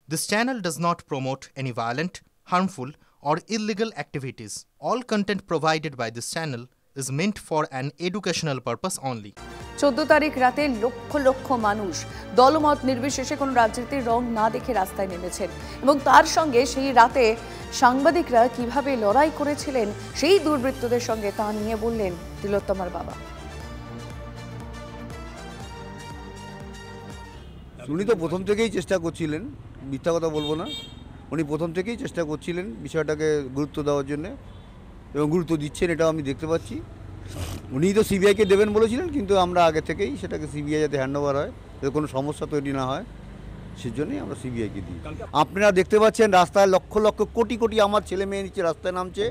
This channel does not promote any violent, harmful, or illegal activities. All content provided by this channel is meant for an educational purpose only. 14 তারিখ রাতে লক্ষ লক্ষ মানুষ দলমত নির্বিশেষে কোনো রাজনীতির রং না দেখে রাস্তায় নেমেছেন এবং তার সঙ্গে সেই রাতে সাংবাদিকরা কিভাবে লড়াই করেছিলেন সেই দুর্বৃত্তদের সঙ্গে তা নিয়ে বললেন তিলোত্তমার বাবা। উনি তো প্রথম থেকেই চেষ্টা করছিলেন, মিথ্যা কথা বলবো না, উনি প্রথম থেকেই চেষ্টা করছিলেন বিষয়টাকে গুরুত্ব দেওয়ার জন্য এবং গুরুত্ব দিচ্ছেন, এটাও আমি দেখতে পাচ্ছি। উনি তো সিবিআইকে দেবেন বলেছিলেন, কিন্তু আমরা আগে থেকেই সেটাকে সিবিআই যাতে হ্যান্ডওভার হয়, যাতে কোনো সমস্যা তৈরি না হয়, সেজন্যই আমরা সিবিআইকে দিই। আপনারা দেখতে পাচ্ছেন রাস্তায় লক্ষ লক্ষ কোটি কোটি আমার ছেলে মেয়ে নিচে রাস্তায় নামছে,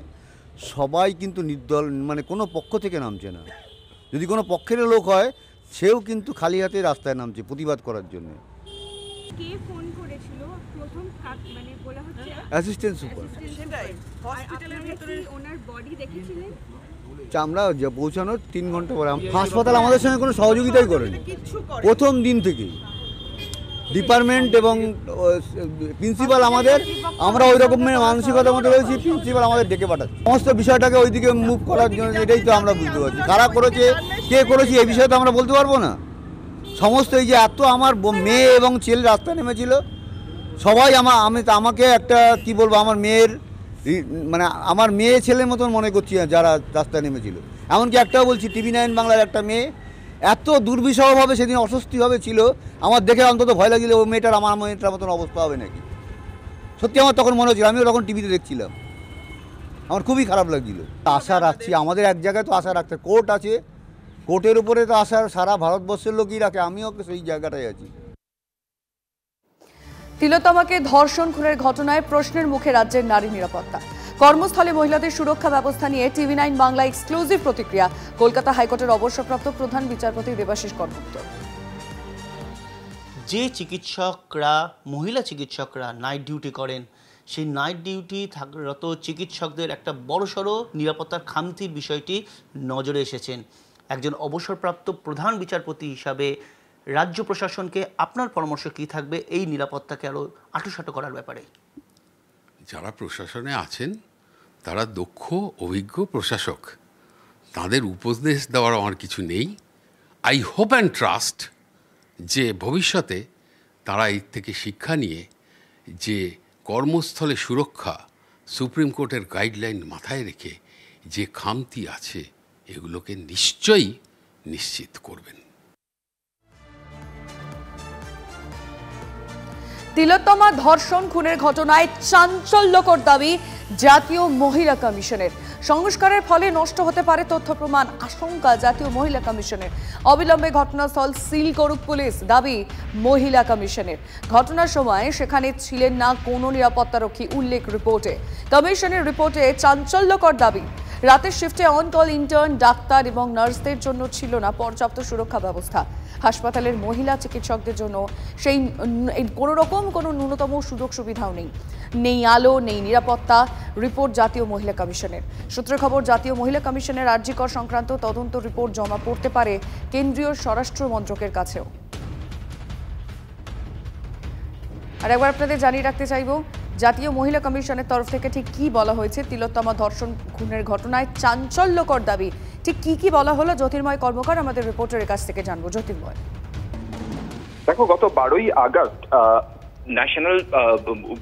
সবাই কিন্তু নির্দল, মানে কোনো পক্ষ থেকে নামছে না। যদি কোনো পক্ষের লোক হয় সেও কিন্তু খালি হাতে রাস্তায় নামছে প্রতিবাদ করার জন্য। কে ফোন করেছিল প্রথম, মানে বলা হচ্ছে অ্যাসিস্ট্যান্ট সুপার। সেটাই হসপিটালের ভিতরে ওনার বডি দেখেছিলেন? আমরা পৌঁছানোর 3 ঘন্টা পরে হাসপাতাল আমাদের সঙ্গে কোনো সহযোগিতাই করেনি প্রথম দিন থেকেই। ডিপার্টমেন্ট এবং প্রিন্সিপাল আমরা ওই রকম মানসিকতার মধ্যে রয়েছি, প্রিন্সিপাল আমাদের ডেকে পাঠাচ্ছে সমস্ত বিষয়টাকে ওইদিকে মুভ করার জন্য। এটাই তো আমরা বুঝতে পারছি, কারা করেছে কে করেছে এই বিষয়ে তো আমরা বলতে পারবো না। সমস্ত এই যে এত আমার মেয়ে এবং ছেলে রাস্তায় নেমেছিল, সবাই আমাকে একটা কি বলবো, আমার মেয়ের মানে আমার মেয়ে ছেলের মতন মনে করছি যারা রাস্তায় নেমেছিল। এমনকি একটাও বলছি, TV9 বাংলার একটা মেয়ে এত দুর্বিষহভাবে সেদিন অস্বস্তিভাবে ছিল, আমার দেখে অন্তত ভয় লাগছিল ও মেয়েটার আমার মেয়েটার মতন অবস্থা হবে নাকি। সত্যি আমার তখন মনে হচ্ছিল, আমিও তখন টিভিতে দেখছিলাম, আমার খুবই খারাপ লাগছিল। আশা রাখছি, আমাদের এক জায়গায় তো আশা রাখতে, কোর্ট আছে, কোর্টের উপরে তো আশা সারা ভারতবর্ষের লোকই রাখে, আমিও সেই জায়গাটায় আছি। তিলোত্তমাকে ধর্ষণ খুনের ঘটনায় প্রশ্নের মুখে রাজ্যের নারী নিরাপত্তা। কর্মস্থলে মহিলাদের সুরক্ষা ব্যবস্থা নিয়ে TV9 বাংলা এক্সক্লুসিভ প্রতিক্রিয়া কলকাতা হাইকোর্টের অবসরপ্রাপ্ত প্রধান বিচারপতি দেবাশিস কর্মকর্তা। যে চিকিৎসকরা, মহিলা চিকিৎসকরা নাইট ডিউটি করেন, সেই নাইট ডিউটি থাকরত চিকিৎসকদের একটা বড়সড় নিরাপত্তার খামতির বিষয়টি নজরে এসেছেন। একজন অবসরপ্রাপ্ত প্রধান বিচারপতি হিসাবে রাজ্য প্রশাসনকে আপনার পরামর্শ কী থাকবে এই নিরাপত্তাকে আরও আঁটুসাঁটু করার ব্যাপারে? যারা প্রশাসনে আছেন তারা দক্ষ অভিজ্ঞ প্রশাসক, তাদের উপদেশ দেওয়ার আমার কিছু নেই। আই হোপ অ্যান্ড ট্রাস্ট যে ভবিষ্যতে তারা এর থেকে শিক্ষা নিয়ে যে কর্মস্থলে সুরক্ষা সুপ্রিম কোর্টের গাইডলাইন মাথায় রেখে যে খামতি আছে এগুলোকে নিশ্চয়ই নিশ্চিত করবেন। তিলোত্তমা ধর্ষণ খুনের ঘটনায় চাঞ্চল্যকর দাবি জাতীয় মহিলা কমিশনের। সংস্কারের ফলে নষ্ট হতে পারে তথ্য প্রমাণ, আশঙ্কা জাতীয় মহিলা কমিশনের। অবিলম্বে ঘটনাস্থল সিল করুক পুলিশ, দাবি মহিলা কমিশনের। ঘটনার সময় সেখানে ছিলেন না কোনো নিরাপত্তারক্ষী, উল্লেখ রিপোর্টে। কমিশনের রিপোর্টে চাঞ্চল্যকর দাবি, রাতের শিফটে অন কল ইন্টার্ন, ডাক্তার এবং নার্সদের জন্য ছিল না পর্যাপ্ত সুরক্ষা ব্যবস্থা। হাসপাতালের মহিলা চিকিৎসকদের জন্য সেই কোনো রকম কোনো ন্যূনতম সুযোগ সুবিধাও নেই আলো, নেই নিরাপত্তা। রিপোর্ট জাতীয় মহিলা কমিশনের। সূত্রের খবর, জাতীয় মহিলা কমিশনের আরজিকর সংক্রান্ত তদন্ত রিপোর্ট জমা পড়তে পারে কেন্দ্রীয় স্বরাষ্ট্র মন্ত্রকের কাছেও। আর একবার আপনাদের জানিয়ে রাখতে চাইব, জাতীয় মহিলা কমিশনের তরফ থেকে ঠিক কি বলা হয়েছে তিলোত্তমা ধর্ষণ খুনের ঘটনায় চাঞ্চল্যকর দাবি, ঠিক কি বলা হলো জ্যোতির্ময় কর্মকার আমাদের রিপোর্টারের কাছ থেকে জানবো। জ্যোতির্ময়, দেখো, গত 12ই আগস্ট ন্যাশনাল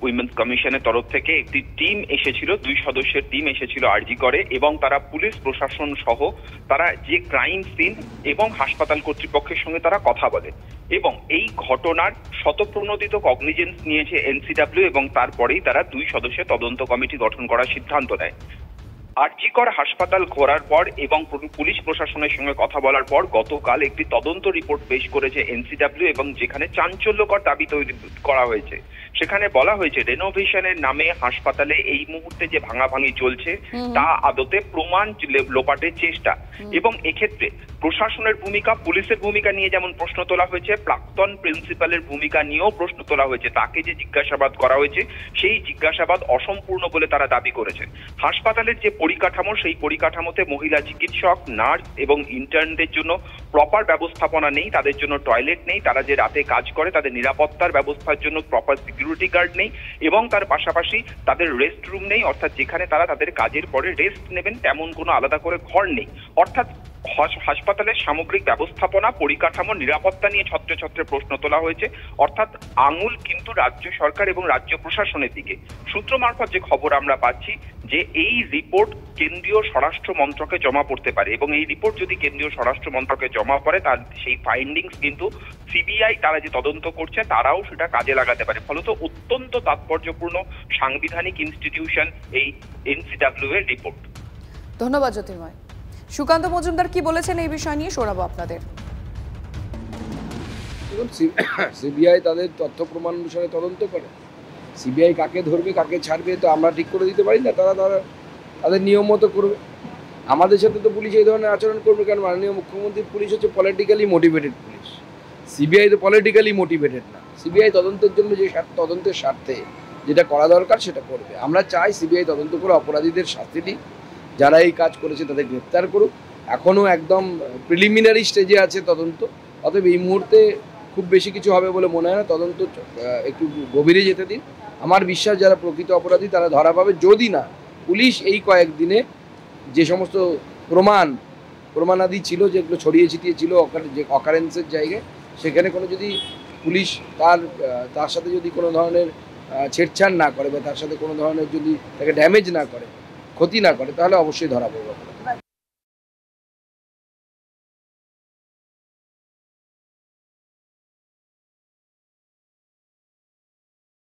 উইমেন্স কমিশনের তরফ থেকে একটি টিম এসেছিল, 2 সদস্যের টিম এসেছিল আরজি করে, এবং তারা পুলিশ প্রশাসন সহ তারা যে ক্রাইম সিন এবং হাসপাতাল কর্তৃপক্ষের সঙ্গে তারা কথা বলে এবং এই ঘটনার শতপ্রণোদিত কগনিজেন্স নিয়েছে এনসিডব্লিউ এবং তারপরেই তারা 2 সদস্যের তদন্ত কমিটি গঠন করার সিদ্ধান্ত নেয়। আরজিকর হাসপাতাল ঘোরার পর এবং পুলিশ প্রশাসনের সঙ্গে কথা বলার পর গতকাল একটি তদন্ত রিপোর্ট পেশ করেছে এনসিডব্লিউ এবং যেখানে চাঞ্চল্যকর দাবি তৈরি করা হয়েছে। সেখানে বলা হয়েছে রেনোভেশনের নামে হাসপাতালে এই মুহূর্তে যে ভাঙাভাঙি চলছে তা আদতে প্রমাণ লোপাটের চেষ্টা, এবং এক্ষেত্রে প্রশাসনের ভূমিকা, পুলিশের ভূমিকা নিয়ে যেমন প্রশ্ন তোলা হয়েছে, প্রাক্তন প্রিন্সিপালের ভূমিকা নিয়েও প্রশ্ন তোলা হয়েছে। তাকে যে জিজ্ঞাসাবাদ করা হয়েছে সেই জিজ্ঞাসাবাদ অসম্পূর্ণ বলে তারা দাবি করেছেন। হাসপাতালের যে পরিকাঠামো, সেই পরিকাঠামোতে মহিলা চিকিৎসক, নার্স এবং ইন্টার্নদের জন্য প্রপার ব্যবস্থাপনা নেই, তাদের জন্য টয়লেট নেই, তারা যে রাতে কাজ করে তাদের নিরাপত্তার ব্যবস্থার জন্য প্রপার সিকিউরিটি সিকিউরিটি গার্ড নেই এবং তার পাশাপাশি তাদের রেস্ট রুম নেই, অর্থাৎ যেখানে তারা তাদের কাজের পরে রেস্ট নেবেন তেমন কোনো আলাদা করে ঘর নেই। অর্থাৎ হাসপাতালের সামগ্রিক ব্যবস্থাপনা, পরিকাঠামো, নিরাপত্তা নিয়ে ছত্রে ছত্রে প্রশ্ন তোলা হয়েছে। অর্থাৎ আঙুল কিন্তু রাজ্য সরকার এবং রাজ্য প্রশাসনের দিকে। সূত্র মারফত যে খবর আমরা পাচ্ছি যে এই রিপোর্ট কেন্দ্রীয় স্বরাষ্ট্র মন্ত্রকে জমা পড়তে পারে এবং এই রিপোর্ট যদি কেন্দ্রীয় স্বরাষ্ট্র মন্ত্রকে জমা পড়ে তার সেই ফাইন্ডিংস কিন্তু সিবিআই তারা যে তদন্ত করছে তারাও সেটা কাজে লাগাতে পারে। ফলত অত্যন্ত তাৎপর্যপূর্ণ সাংবিধানিক ইনস্টিটিউশন এই এনসিডব্লিউ এর রিপোর্ট। ধন্যবাদ জ্যোতির্ময়। সুকান্ত মজুমদার কি বলেছেন এই বিষয় নিয়ে শোনাবো আপনাদের। সিবিআই তাদের তথ্য প্রমাণ অনুসারে তদন্ত করে। সিবিআই কাকে ধরবে কাকে ছাড়বে তো আমরা ঠিক করে দিতে পারি না, তারা তাদের নিয়ম মতো করবে। আমাদের সাথে তো পুলিশ এই ধরনের আচরণ করবে কারণ মাননীয় মুখ্যমন্ত্রীর পুলিশ হচ্ছে পলিটিক্যালি মোটিভেটেড পুলিশ, সিবিআই তো পলিটিক্যালি মোটিভেটেড না। সিবিআই তদন্তের জন্য যে তদন্তের স্বার্থে যেটা করা দরকার সেটা করবে। আমরা চাই সিবিআই তদন্ত করে অপরাধীদের শাস্তি দিক, যারা এই কাজ করেছে তাদের গ্রেপ্তার করুক। এখনও একদম প্রিলিমিনারি স্টেজে আছে তদন্ত, অতএব এই মুহূর্তে খুব বেশি কিছু হবে বলে মনে হয় না। তদন্ত একটু গভীরে যেতে দিন। আমার বিশ্বাস যারা প্রকৃত অপরাধী তারা ধরা পাবে, যদি না পুলিশ এই কয়েকদিনে যে সমস্ত প্রমাণাদি ছিল যেগুলো ছড়িয়ে ছিটিয়ে ছিল যে অকারেন্সের জায়গায়, সেখানে কোনো যদি পুলিশ তার সাথে যদি কোনো ধরনের ছেড়ছাড় না করে বা তার সাথে কোনো ধরনের যদি তাকে ড্যামেজ না করে, ক্ষতি না করে, তাহলে অবশ্যই ধরা পড়বে।